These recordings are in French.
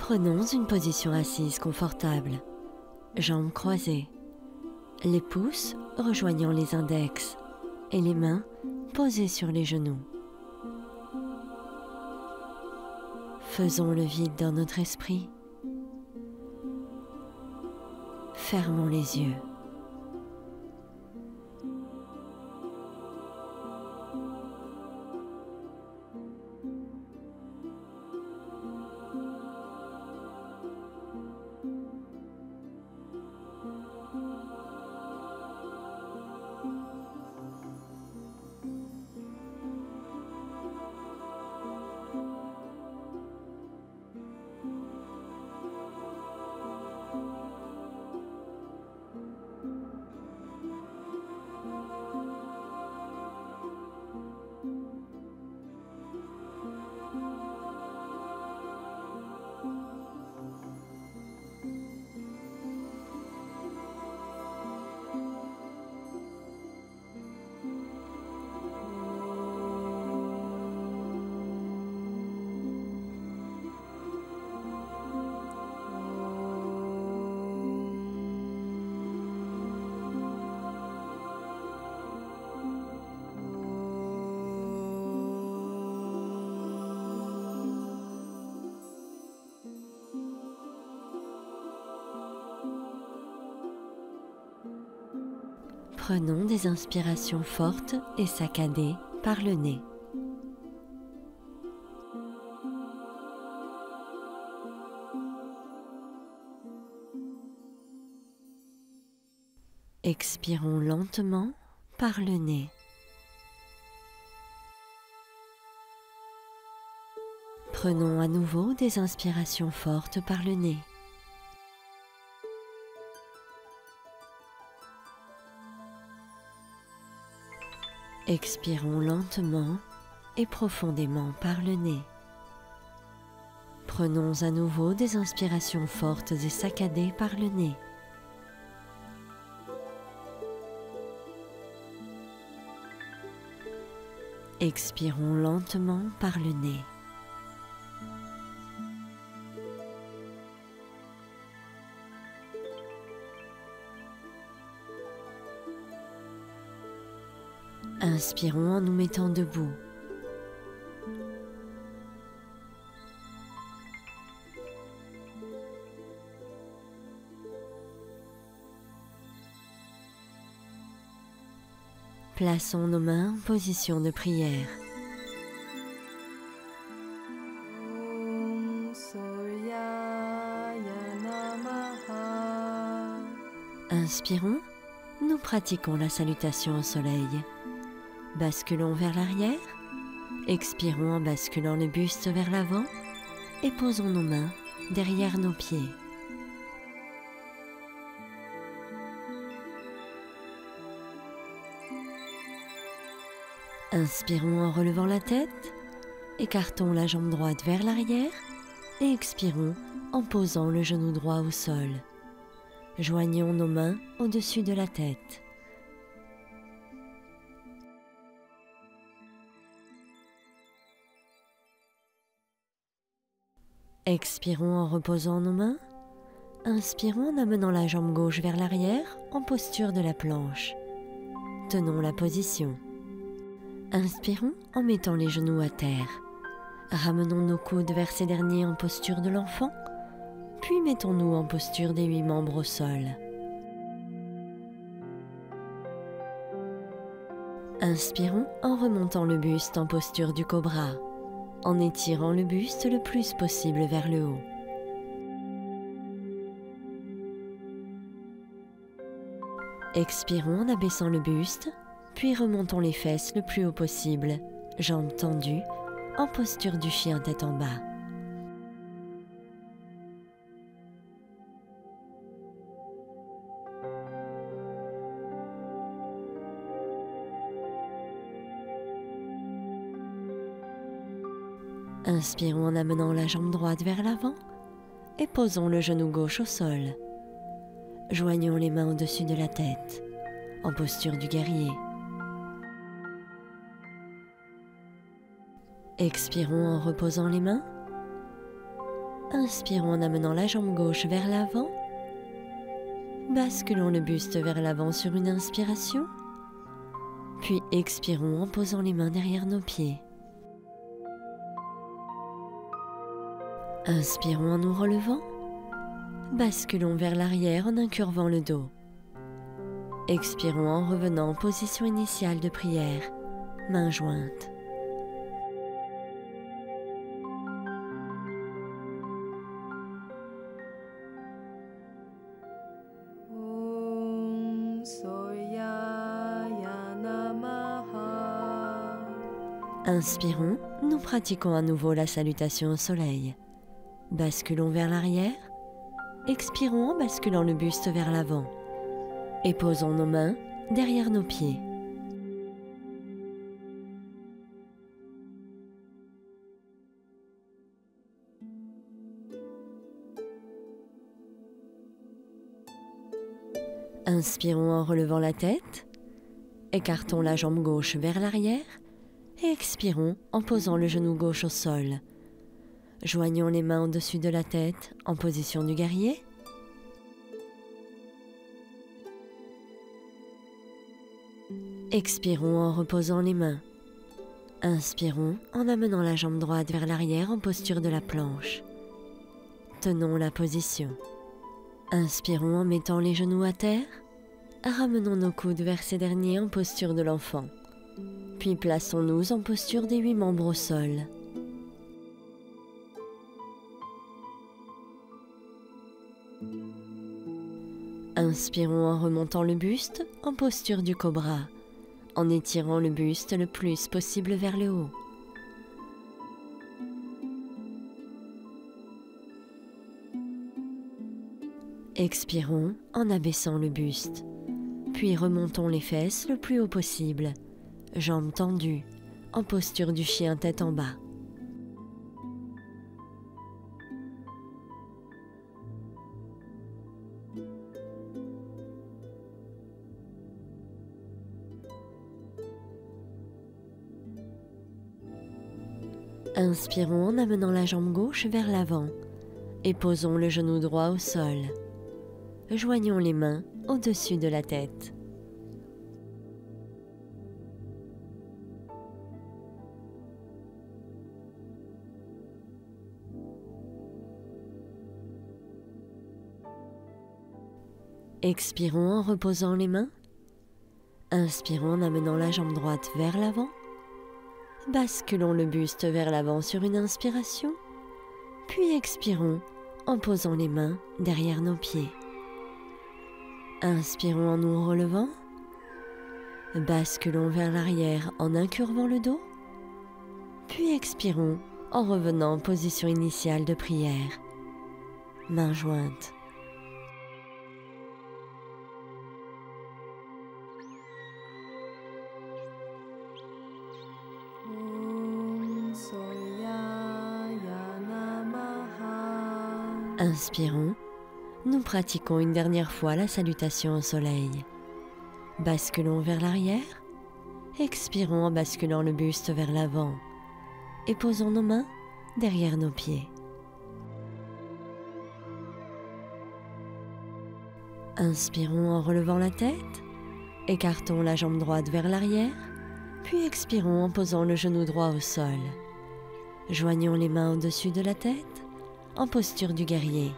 Prenons une position assise confortable, jambes croisées, les pouces rejoignant les index et les mains posées sur les genoux. Faisons le vide dans notre esprit. Fermons les yeux. Prenons des inspirations fortes et saccadées par le nez. Expirons lentement par le nez. Prenons à nouveau des inspirations fortes par le nez. Expirons lentement et profondément par le nez. Prenons à nouveau des inspirations fortes et saccadées par le nez. Expirons lentement par le nez. Inspirons en nous mettant debout. Plaçons nos mains en position de prière. Inspirons, nous pratiquons la salutation au soleil. Basculons vers l'arrière, expirons en basculant le buste vers l'avant et posons nos mains derrière nos pieds. Inspirons en relevant la tête, écartons la jambe droite vers l'arrière et expirons en posant le genou droit au sol. Joignons nos mains au-dessus de la tête. Expirons en reposant nos mains. Inspirons en amenant la jambe gauche vers l'arrière en posture de la planche. Tenons la position. Inspirons en mettant les genoux à terre. Ramenons nos coudes vers ces derniers en posture de l'enfant, puis mettons-nous en posture des 8 membres au sol. Inspirons en remontant le buste en posture du cobra, en étirant le buste le plus possible vers le haut. Expirons en abaissant le buste, puis remontons les fesses le plus haut possible, jambes tendues, en posture du chien tête en bas. Inspirons en amenant la jambe droite vers l'avant et posons le genou gauche au sol. Joignons les mains au-dessus de la tête, en posture du guerrier. Expirons en reposant les mains. Inspirons en amenant la jambe gauche vers l'avant. Basculons le buste vers l'avant sur une inspiration. Puis expirons en posant les mains derrière nos pieds. Inspirons en nous relevant. Basculons vers l'arrière en incurvant le dos. Expirons en revenant en position initiale de prière, mains jointes. Inspirons, nous pratiquons à nouveau la salutation au soleil. Basculons vers l'arrière. Expirons en basculant le buste vers l'avant. Et posons nos mains derrière nos pieds. Inspirons en relevant la tête. Écartons la jambe gauche vers l'arrière. Et expirons en posant le genou gauche au sol. Joignons les mains au-dessus de la tête en position du guerrier. Expirons en reposant les mains. Inspirons en amenant la jambe droite vers l'arrière en posture de la planche. Tenons la position. Inspirons en mettant les genoux à terre. Ramenons nos coudes vers ces derniers en posture de l'enfant. Puis plaçons-nous en posture des 8 membres au sol. Inspirons en remontant le buste en posture du cobra, en étirant le buste le plus possible vers le haut. Expirons en abaissant le buste, puis remontons les fesses le plus haut possible, jambes tendues, en posture du chien tête en bas. Inspirons en amenant la jambe gauche vers l'avant et posons le genou droit au sol. Joignons les mains au-dessus de la tête. Expirons en reposant les mains. Inspirons en amenant la jambe droite vers l'avant. Basculons le buste vers l'avant sur une inspiration, puis expirons en posant les mains derrière nos pieds. Inspirons en nous relevant. Basculons vers l'arrière en incurvant le dos, puis expirons en revenant en position initiale de prière, mains jointes. Inspirons, nous pratiquons une dernière fois la salutation au soleil. Basculons vers l'arrière, expirons en basculant le buste vers l'avant et posons nos mains derrière nos pieds. Inspirons en relevant la tête, écartons la jambe droite vers l'arrière, puis expirons en posant le genou droit au sol. Joignons les mains au-dessus de la tête en posture du guerrier.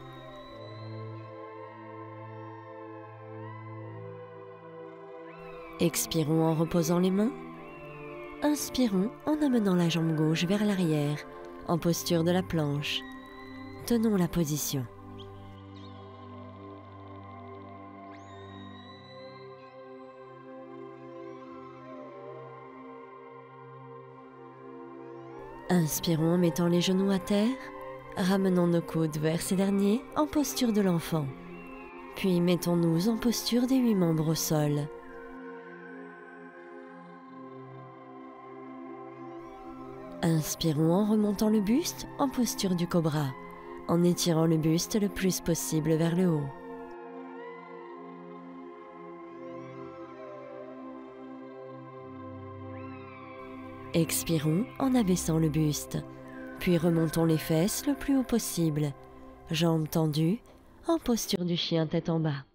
Expirons en reposant les mains. Inspirons en amenant la jambe gauche vers l'arrière en posture de la planche. Tenons la position. Inspirons en mettant les genoux à terre. Ramenons nos coudes vers ces derniers en posture de l'enfant. Puis mettons-nous en posture des 8 membres au sol. Inspirons en remontant le buste en posture du cobra, en étirant le buste le plus possible vers le haut. Expirons en abaissant le buste, puis remontons les fesses le plus haut possible, jambes tendues, en posture du chien tête en bas.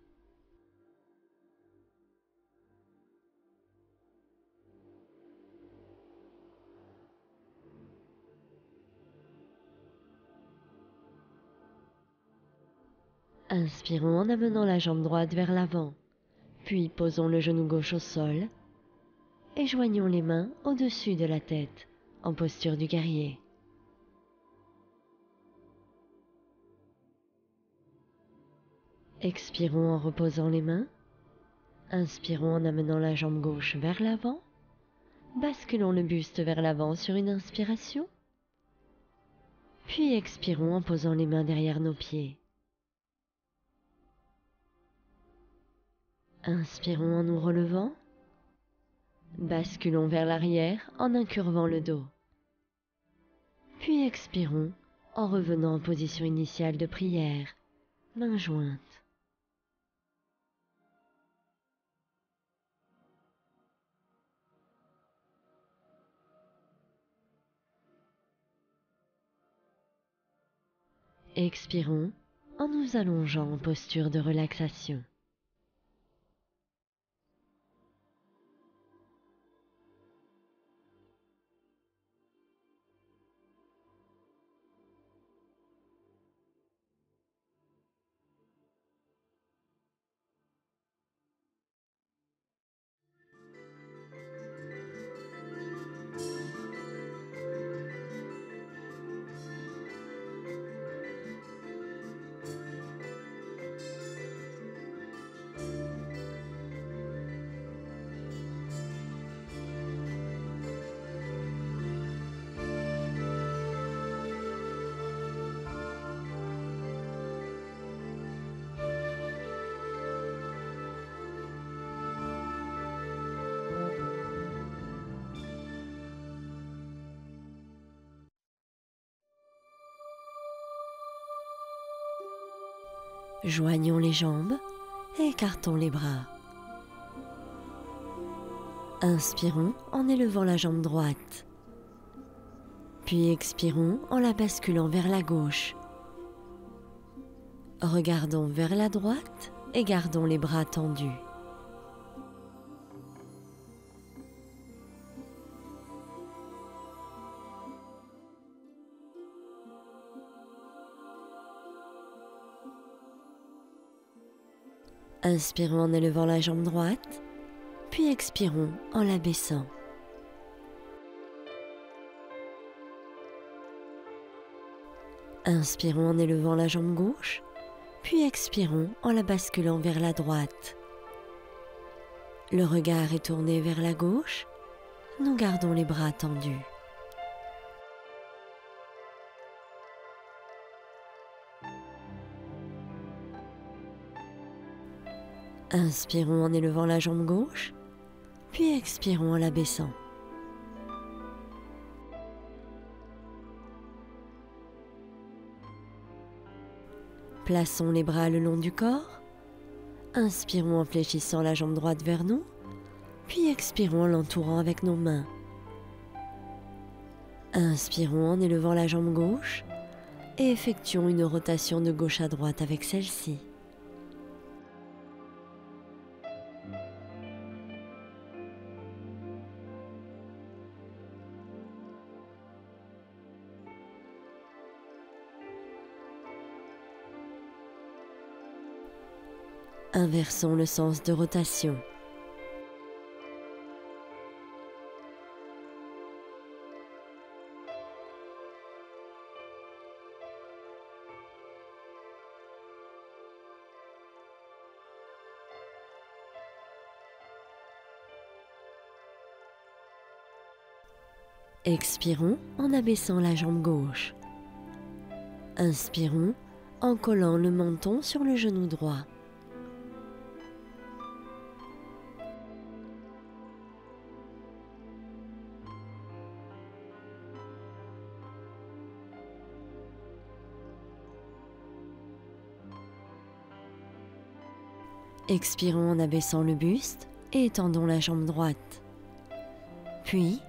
Inspirons en amenant la jambe droite vers l'avant, puis posons le genou gauche au sol et joignons les mains au-dessus de la tête, en posture du guerrier. Expirons en reposant les mains. Inspirons en amenant la jambe gauche vers l'avant. Basculons le buste vers l'avant sur une inspiration. Puis expirons en posant les mains derrière nos pieds. Inspirons en nous relevant. Basculons vers l'arrière en incurvant le dos. Puis expirons en revenant en position initiale de prière, mains jointes. Expirons en nous allongeant en posture de relaxation. Joignons les jambes et écartons les bras. Inspirons en élevant la jambe droite. Puis expirons en la basculant vers la gauche. Regardons vers la droite et gardons les bras tendus. Inspirons en élevant la jambe droite, puis expirons en la baissant. Inspirons en élevant la jambe gauche, puis expirons en la basculant vers la droite. Le regard est tourné vers la gauche, nous gardons les bras tendus. Inspirons en élevant la jambe gauche, puis expirons en la baissant. Plaçons les bras le long du corps. Inspirons en fléchissant la jambe droite vers nous, puis expirons en l'entourant avec nos mains. Inspirons en élevant la jambe gauche et effectuons une rotation de gauche à droite avec celle-ci. Inversons le sens de rotation. Expirons en abaissant la jambe gauche. Inspirons en collant le menton sur le genou droit. Expirons en abaissant le buste et étendons la jambe droite. Puis,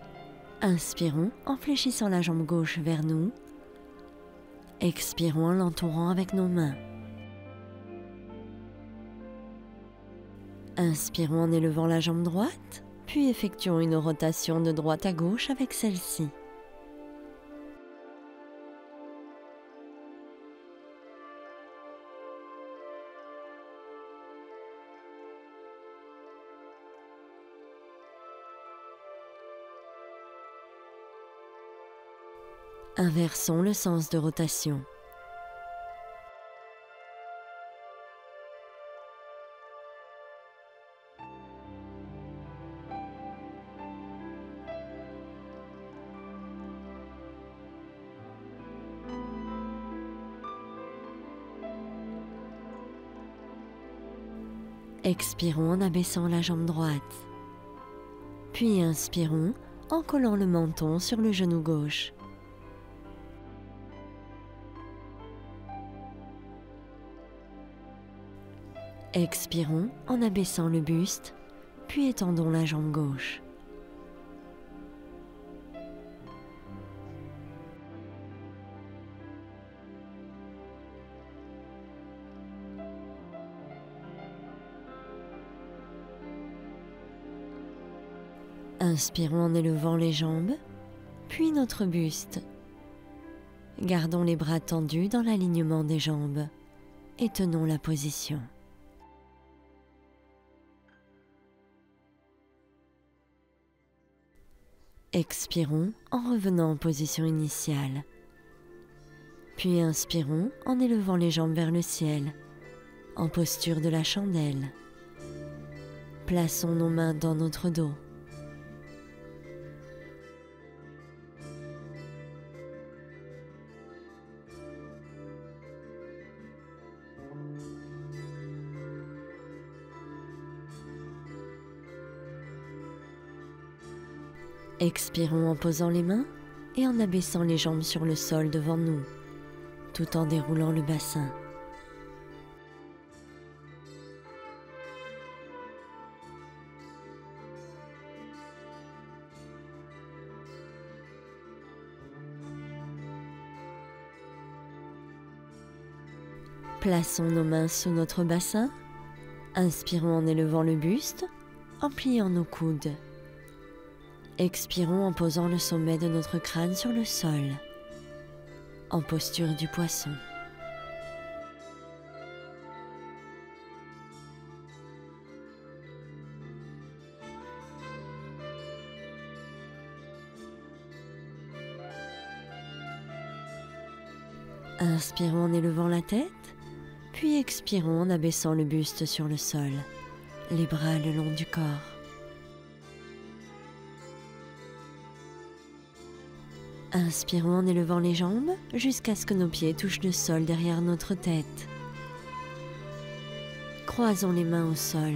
inspirons en fléchissant la jambe gauche vers nous. Expirons en l'entourant avec nos mains. Inspirons en élevant la jambe droite, puis effectuons une rotation de droite à gauche avec celle-ci. Inversons le sens de rotation. Expirons en abaissant la jambe droite. Puis inspirons en collant le menton sur le genou gauche. Expirons en abaissant le buste, puis étendons la jambe gauche. Inspirons en élevant les jambes, puis notre buste. Gardons les bras tendus dans l'alignement des jambes et tenons la position. Expirons en revenant en position initiale. Puis inspirons en élevant les jambes vers le ciel, en posture de la chandelle. Plaçons nos mains dans notre dos. Expirons en posant les mains et en abaissant les jambes sur le sol devant nous, tout en déroulant le bassin. Plaçons nos mains sous notre bassin, inspirons en élevant le buste, en pliant nos coudes. Expirons en posant le sommet de notre crâne sur le sol, en posture du poisson. Inspirons en élevant la tête, puis expirons en abaissant le buste sur le sol, les bras le long du corps. Inspirons en élevant les jambes jusqu'à ce que nos pieds touchent le sol derrière notre tête. Croisons les mains au sol.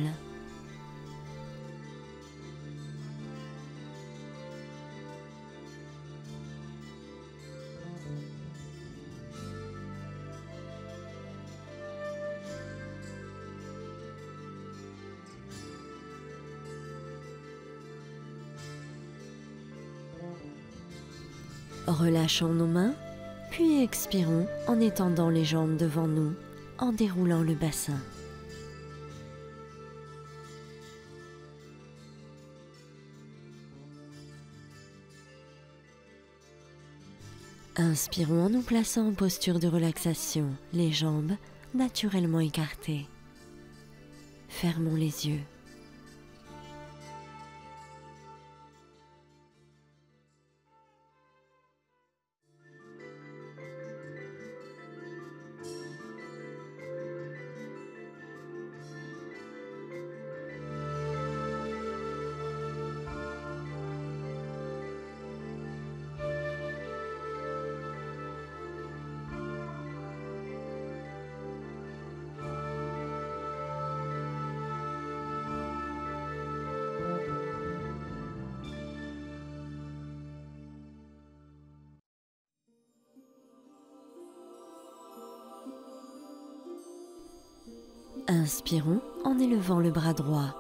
Relâchons nos mains, puis expirons en étendant les jambes devant nous, en déroulant le bassin. Inspirons en nous plaçant en posture de relaxation, les jambes naturellement écartées. Fermons les yeux. Inspirons en élevant le bras droit.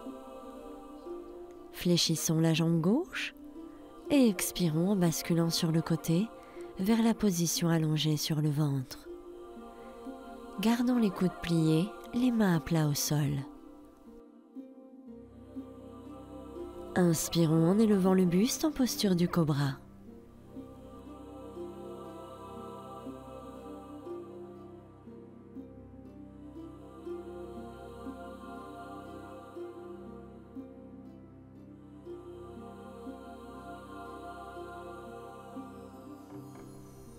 Fléchissons la jambe gauche et expirons en basculant sur le côté vers la position allongée sur le ventre. Gardons les coudes pliés, les mains à plat au sol. Inspirons en élevant le buste en posture du cobra.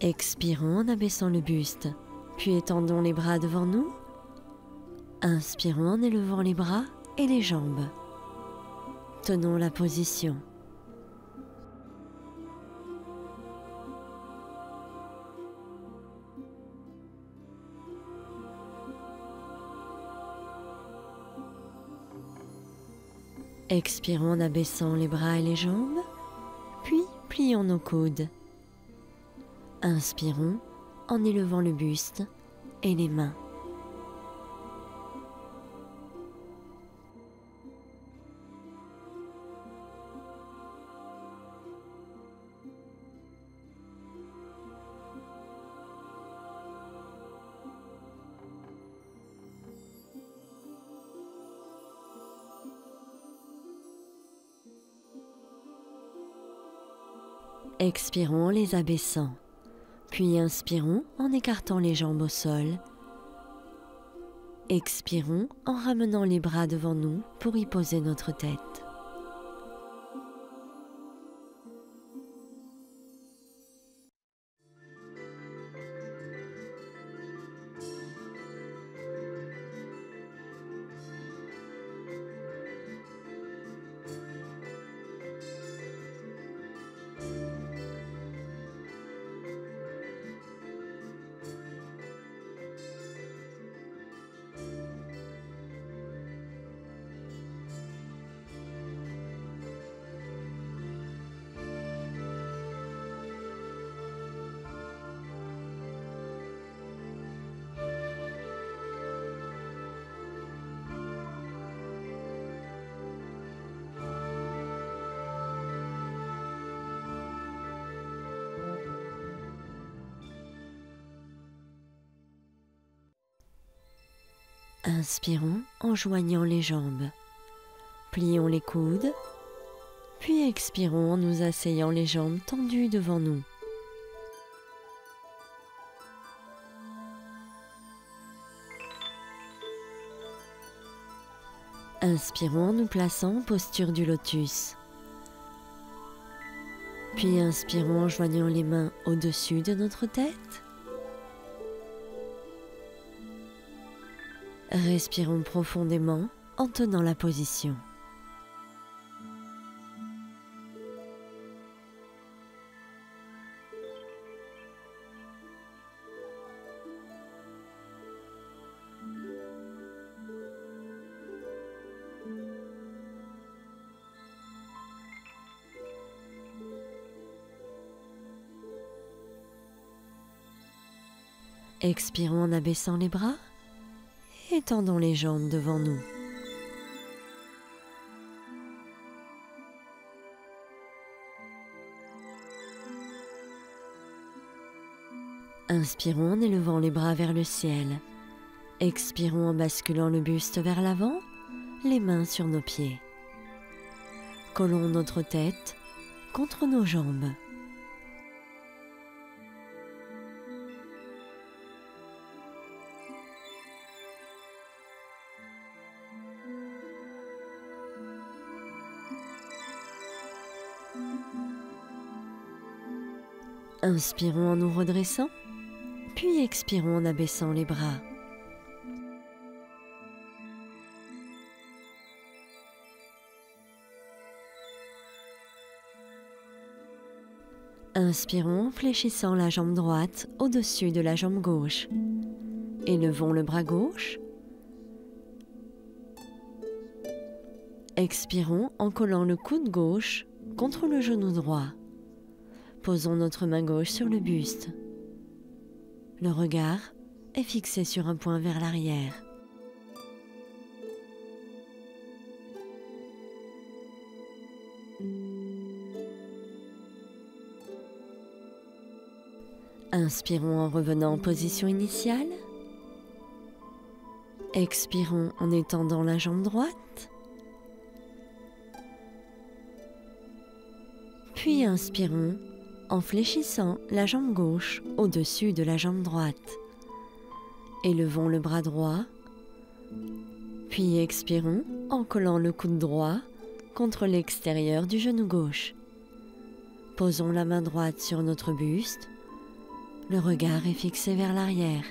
Expirons en abaissant le buste, puis étendons les bras devant nous. Inspirons en élevant les bras et les jambes. Tenons la position. Expirons en abaissant les bras et les jambes, puis plions nos coudes. Inspirons en élevant le buste et les mains. Expirons en les abaissant, puis inspirons en écartant les jambes au sol. Expirons en ramenant les bras devant nous pour y poser notre tête. Inspirons en joignant les jambes. Plions les coudes, puis expirons en nous asseyant les jambes tendues devant nous. Inspirons en nous plaçant en posture du lotus. Puis inspirons en joignant les mains au-dessus de notre tête. Respirons profondément en tenant la position. Expirons en abaissant les bras et tendons les jambes devant nous. Inspirons en élevant les bras vers le ciel. Expirons en basculant le buste vers l'avant, les mains sur nos pieds. Collons notre tête contre nos jambes. Inspirons en nous redressant, puis expirons en abaissant les bras. Inspirons en fléchissant la jambe droite au-dessus de la jambe gauche. Élevons le bras gauche. Expirons en collant le coude gauche contre le genou droit. Posons notre main gauche sur le buste. Le regard est fixé sur un point vers l'arrière. Inspirons en revenant en position initiale. Expirons en étendant la jambe droite. Puis inspirons en fléchissant la jambe gauche au-dessus de la jambe droite. Élevons le bras droit. Puis expirons en collant le coude droit contre l'extérieur du genou gauche. Posons la main droite sur notre buste. Le regard est fixé vers l'arrière.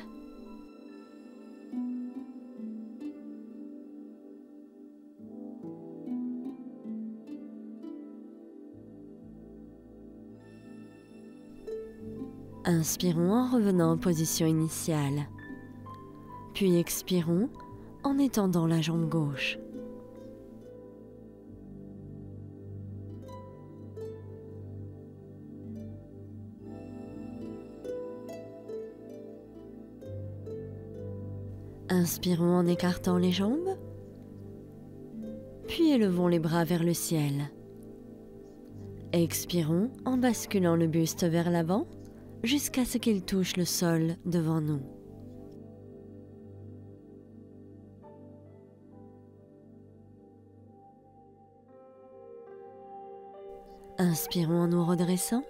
Inspirons en revenant en position initiale. Puis expirons en étendant la jambe gauche. Inspirons en écartant les jambes, puis élevons les bras vers le ciel. Expirons en basculant le buste vers l'avant jusqu'à ce qu'il touche le sol devant nous. Inspirons en nous redressant,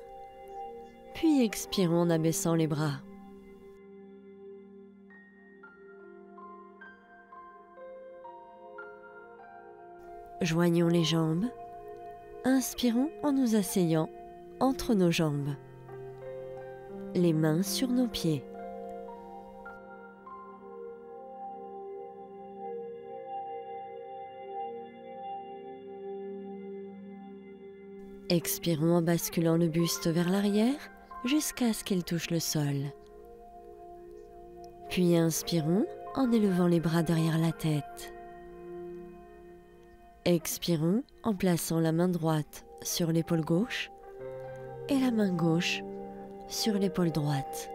puis expirons en abaissant les bras. Joignons les jambes. Inspirons en nous asseyant entre nos jambes. Les mains sur nos pieds. Expirons en basculant le buste vers l'arrière jusqu'à ce qu'il touche le sol. Puis inspirons en élevant les bras derrière la tête. Expirons en plaçant la main droite sur l'épaule gauche et la main gauche sur l'épaule droite.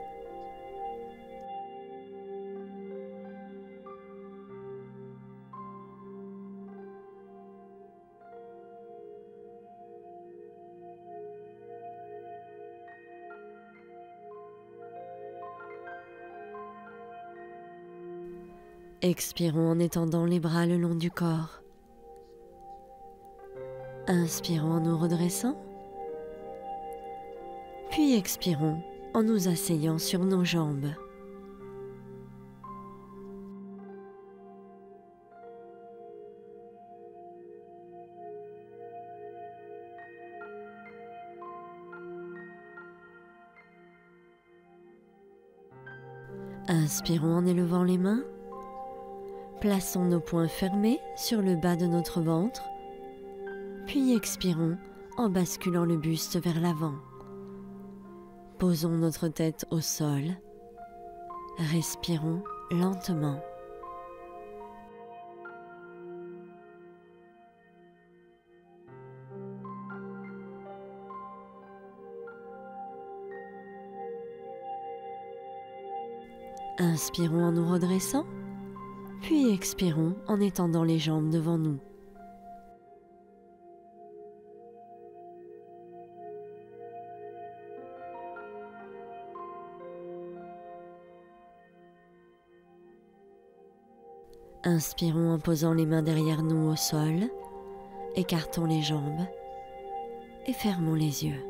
Expirons en étendant les bras le long du corps. Inspirons en nous redressant. Puis expirons en nous asseyant sur nos jambes. Inspirons en élevant les mains. Plaçons nos poings fermés sur le bas de notre ventre. Puis expirons en basculant le buste vers l'avant. Posons notre tête au sol. Respirons lentement. Inspirons en nous redressant, puis expirons en étendant les jambes devant nous. Inspirons en posant les mains derrière nous au sol, écartons les jambes et fermons les yeux.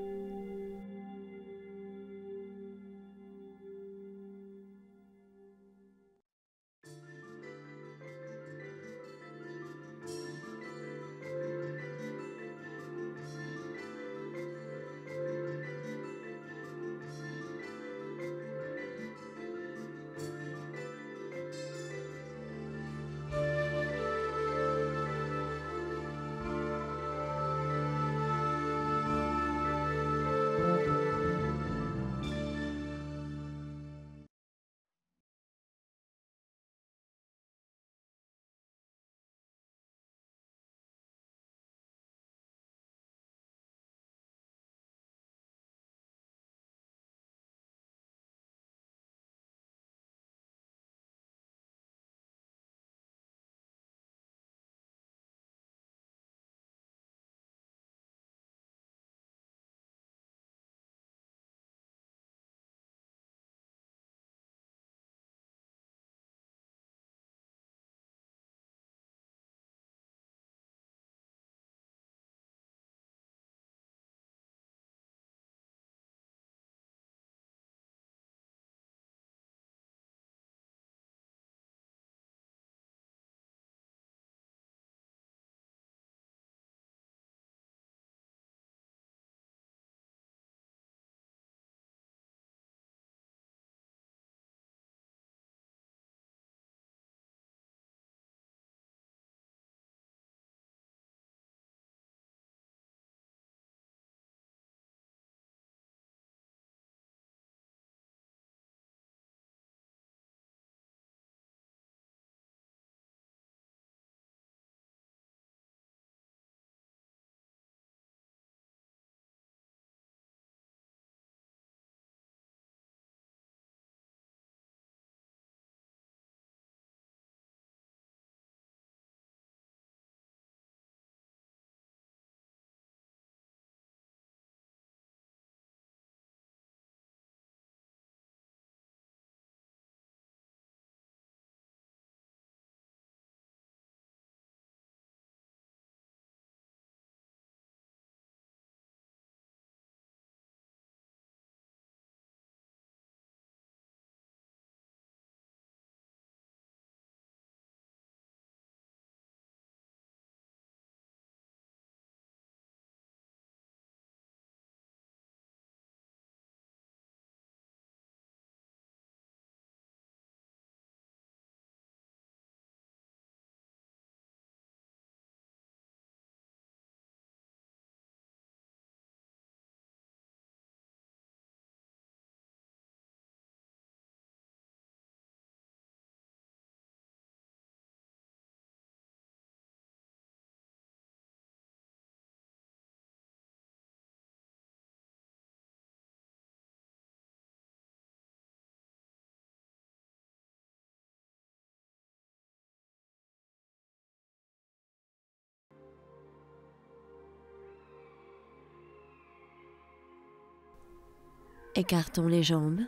Écartons les jambes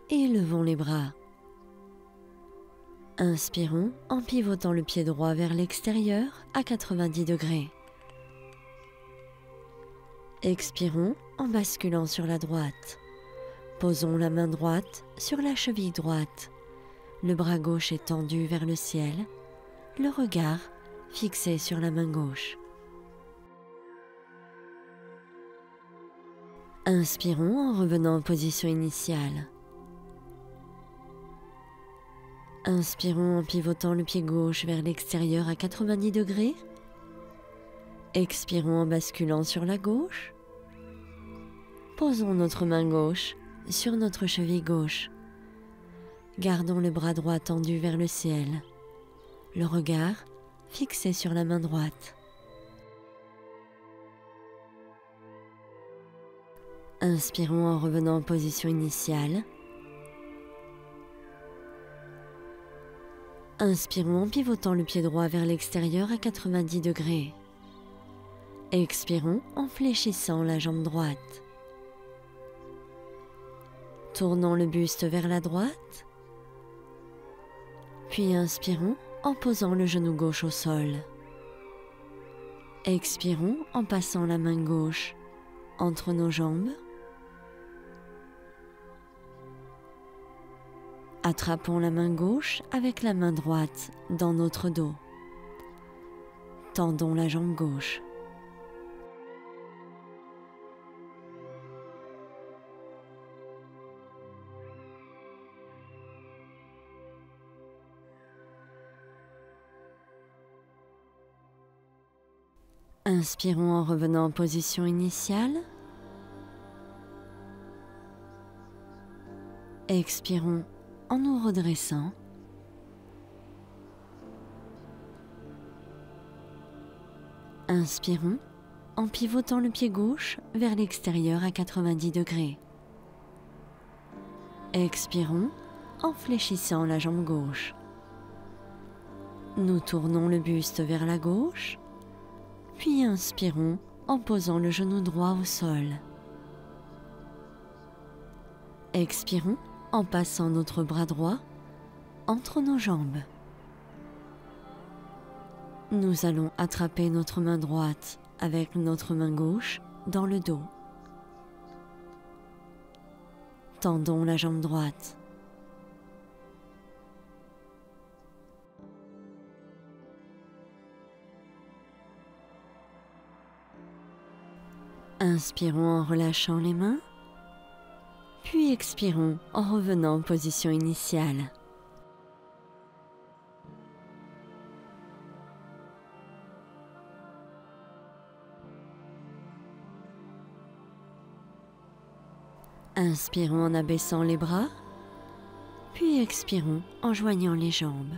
et levons les bras. Inspirons en pivotant le pied droit vers l'extérieur à 90 degrés. Expirons en basculant sur la droite. Posons la main droite sur la cheville droite. Le bras gauche est tendu vers le ciel, le regard fixé sur la main gauche. Inspirons en revenant en position initiale. Inspirons en pivotant le pied gauche vers l'extérieur à 90 degrés. Expirons en basculant sur la gauche. Posons notre main gauche sur notre cheville gauche. Gardons le bras droit tendu vers le ciel, le regard fixé sur la main droite. Inspirons en revenant en position initiale. Inspirons en pivotant le pied droit vers l'extérieur à 90 degrés. Expirons en fléchissant la jambe droite. Tournons le buste vers la droite. Puis inspirons en posant le genou gauche au sol. Expirons en passant la main gauche entre nos jambes. Attrapons la main gauche avec la main droite dans notre dos. Tendons la jambe gauche. Inspirons en revenant en position initiale. Expirons en nous redressant. Inspirons en pivotant le pied gauche vers l'extérieur à 90 degrés. Expirons en fléchissant la jambe gauche. Nous tournons le buste vers la gauche, puis inspirons en posant le genou droit au sol. Expirons en passant notre bras droit entre nos jambes. Nous allons attraper notre main droite avec notre main gauche dans le dos. Tendons la jambe droite. Inspirons en relâchant les mains, puis expirons en revenant en position initiale. Inspirons en abaissant les bras, puis expirons en joignant les jambes.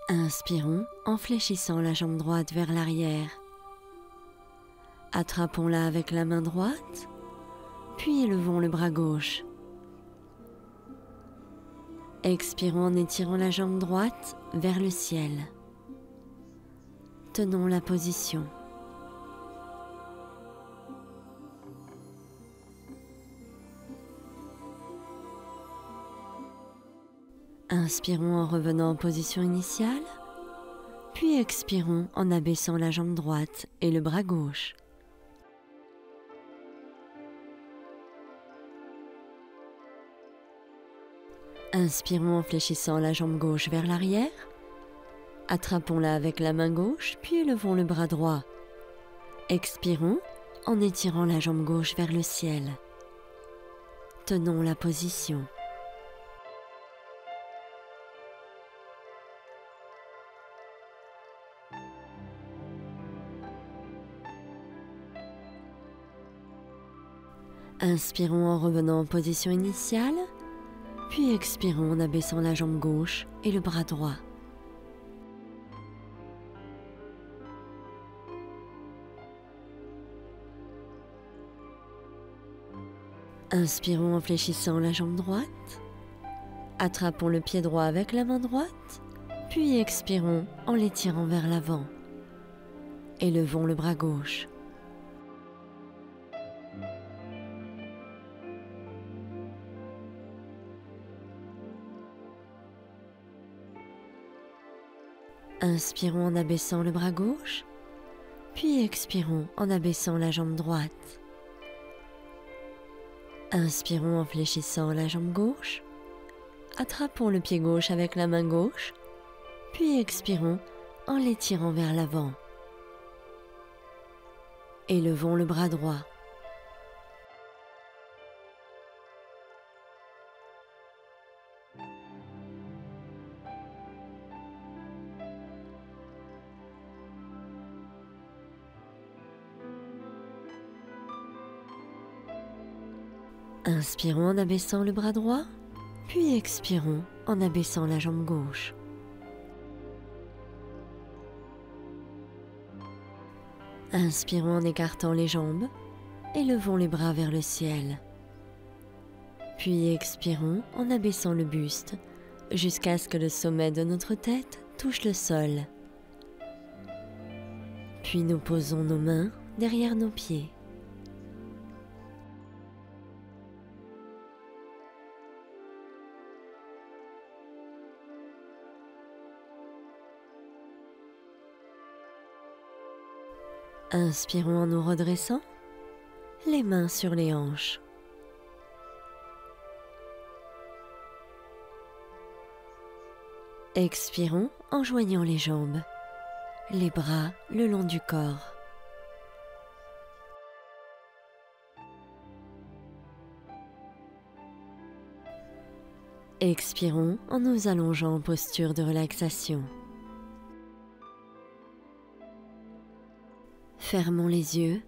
Inspirons en fléchissant la jambe droite vers l'arrière. Attrapons-la avec la main droite, puis élevons le bras gauche. Expirons en étirant la jambe droite vers le ciel. Tenons la position. Inspirons en revenant en position initiale, puis expirons en abaissant la jambe droite et le bras gauche. Inspirons en fléchissant la jambe gauche vers l'arrière. Attrapons-la avec la main gauche, puis élevons le bras droit. Expirons en étirant la jambe gauche vers le ciel. Tenons la position. Inspirons en revenant en position initiale, puis expirons en abaissant la jambe gauche et le bras droit. Inspirons en fléchissant la jambe droite. Attrapons le pied droit avec la main droite, puis expirons en l'étirant vers l'avant. Élevons le bras gauche. Inspirons en abaissant le bras gauche, puis expirons en abaissant la jambe droite. Inspirons en fléchissant la jambe gauche. Attrapons le pied gauche avec la main gauche, puis expirons en l'étirant vers l'avant. Élevons le bras droit. Inspirons en abaissant le bras droit, puis expirons en abaissant la jambe gauche. Inspirons en écartant les jambes, élevons les bras vers le ciel. Puis expirons en abaissant le buste jusqu'à ce que le sommet de notre tête touche le sol. Puis nous posons nos mains derrière nos pieds. Inspirons en nous redressant, les mains sur les hanches. Expirons en joignant les jambes, les bras le long du corps. Expirons en nous allongeant en posture de relaxation. Fermons les yeux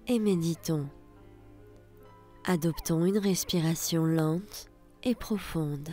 et méditons. Adoptons une respiration lente et profonde.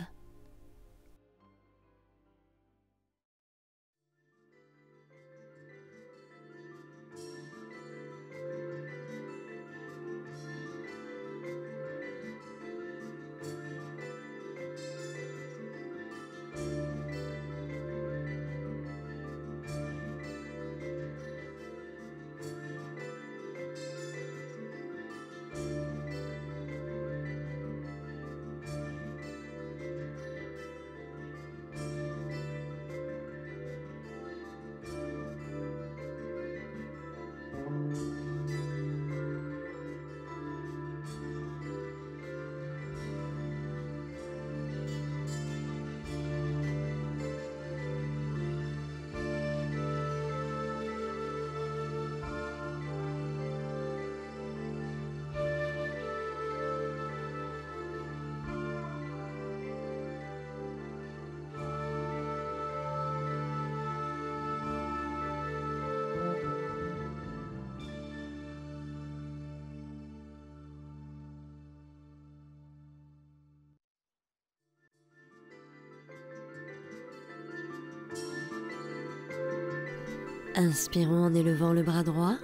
Inspirons en élevant le bras droit.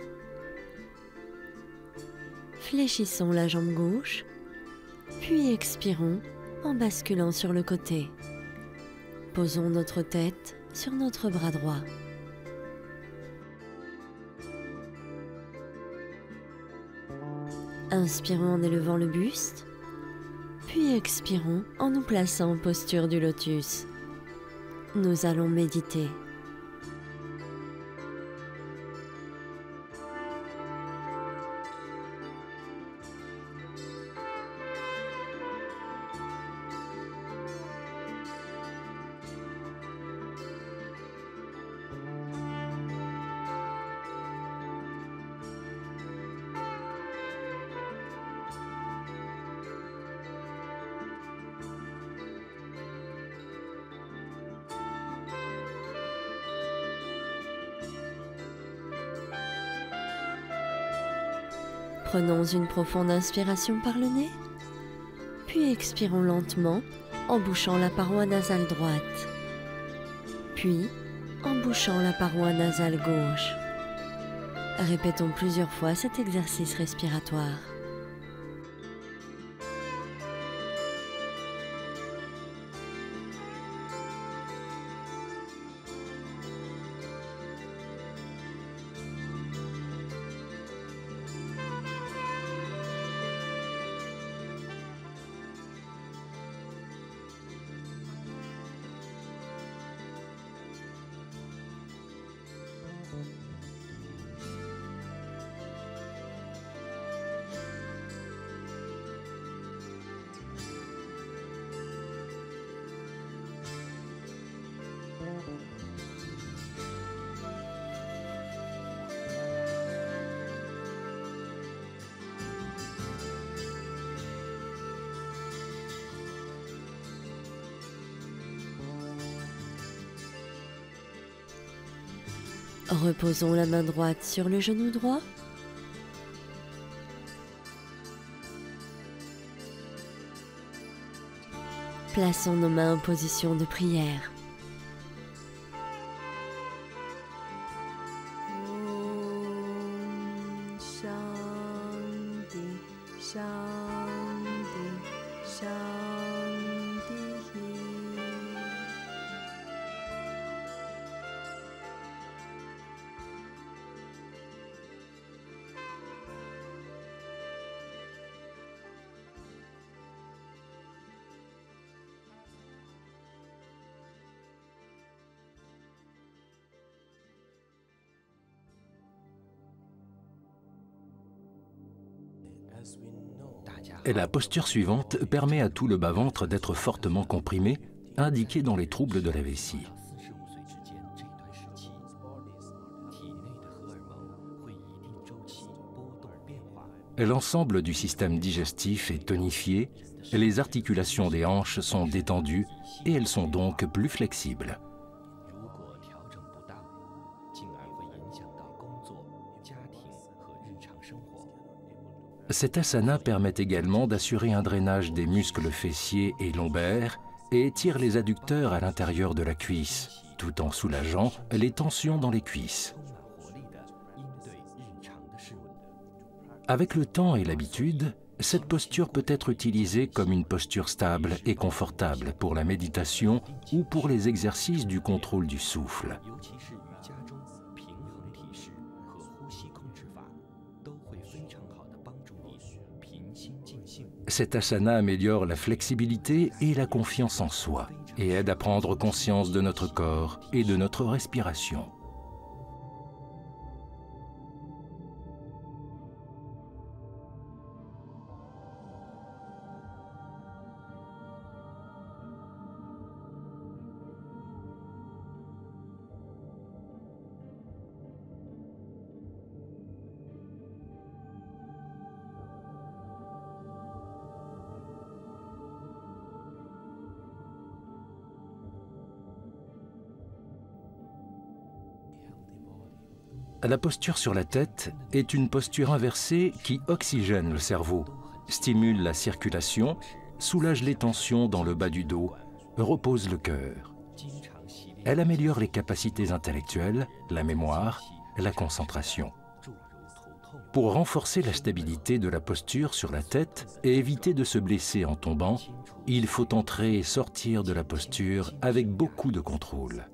Fléchissons la jambe gauche, puis expirons en basculant sur le côté. Posons notre tête sur notre bras droit. Inspirons en élevant le buste, puis expirons en nous plaçant en posture du lotus. Nous allons méditer. Prenons une profonde inspiration par le nez, puis expirons lentement en bouchant la paroi nasale droite, puis en bouchant la paroi nasale gauche. Répétons plusieurs fois cet exercice respiratoire. Reposons la main droite sur le genou droit. Plaçons nos mains en position de prière. La posture suivante permet à tout le bas-ventre d'être fortement comprimé, indiqué dans les troubles de la vessie. L'ensemble du système digestif est tonifié, les articulations des hanches sont détendues et elles sont donc plus flexibles. Cet asana permet également d'assurer un drainage des muscles fessiers et lombaires et étire les adducteurs à l'intérieur de la cuisse, tout en soulageant les tensions dans les cuisses. Avec le temps et l'habitude, cette posture peut être utilisée comme une posture stable et confortable pour la méditation ou pour les exercices du contrôle du souffle. Cet asana améliore la flexibilité et la confiance en soi et aide à prendre conscience de notre corps et de notre respiration. La posture sur la tête est une posture inversée qui oxygène le cerveau, stimule la circulation, soulage les tensions dans le bas du dos, repose le cœur. Elle améliore les capacités intellectuelles, la mémoire, la concentration. Pour renforcer la stabilité de la posture sur la tête et éviter de se blesser en tombant, il faut entrer et sortir de la posture avec beaucoup de contrôle.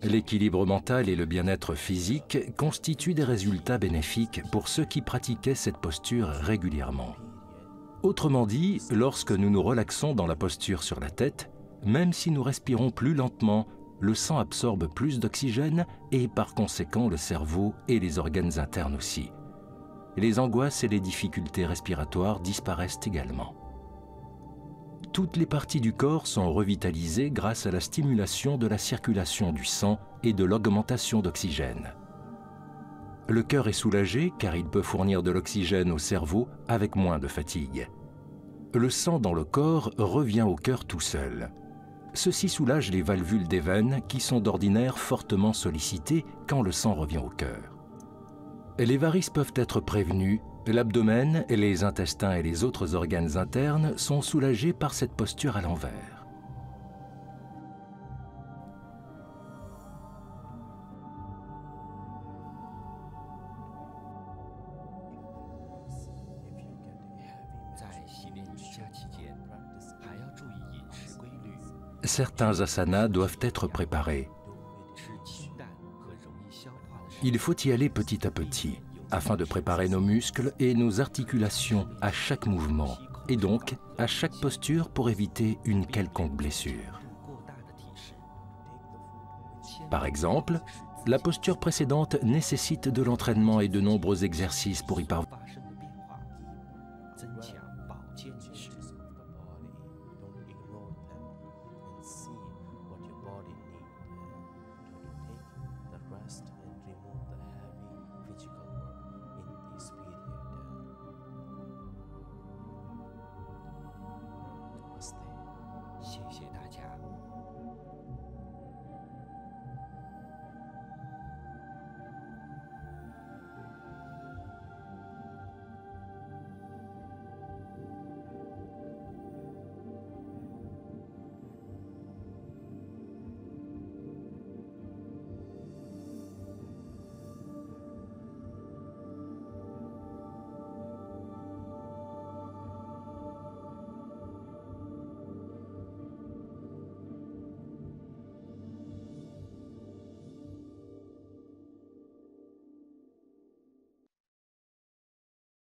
L'équilibre mental et le bien-être physique constituent des résultats bénéfiques pour ceux qui pratiquaient cette posture régulièrement. Autrement dit, lorsque nous nous relaxons dans la posture sur la tête, même si nous respirons plus lentement, le sang absorbe plus d'oxygène et par conséquent le cerveau et les organes internes aussi. Les angoisses et les difficultés respiratoires disparaissent également. Toutes les parties du corps sont revitalisées grâce à la stimulation de la circulation du sang et de l'augmentation d'oxygène. Le cœur est soulagé car il peut fournir de l'oxygène au cerveau avec moins de fatigue. Le sang dans le corps revient au cœur tout seul. Ceci soulage les valvules des veines qui sont d'ordinaire fortement sollicitées quand le sang revient au cœur. Les varices peuvent être prévenues L'abdomen, les intestins et les autres organes internes sont soulagés par cette posture à l'envers. Certains asanas doivent être préparés. Il faut y aller petit à petit, afin de préparer nos muscles et nos articulations à chaque mouvement, et donc à chaque posture pour éviter une quelconque blessure. Par exemple, la posture précédente nécessite de l'entraînement et de nombreux exercices pour y parvenir.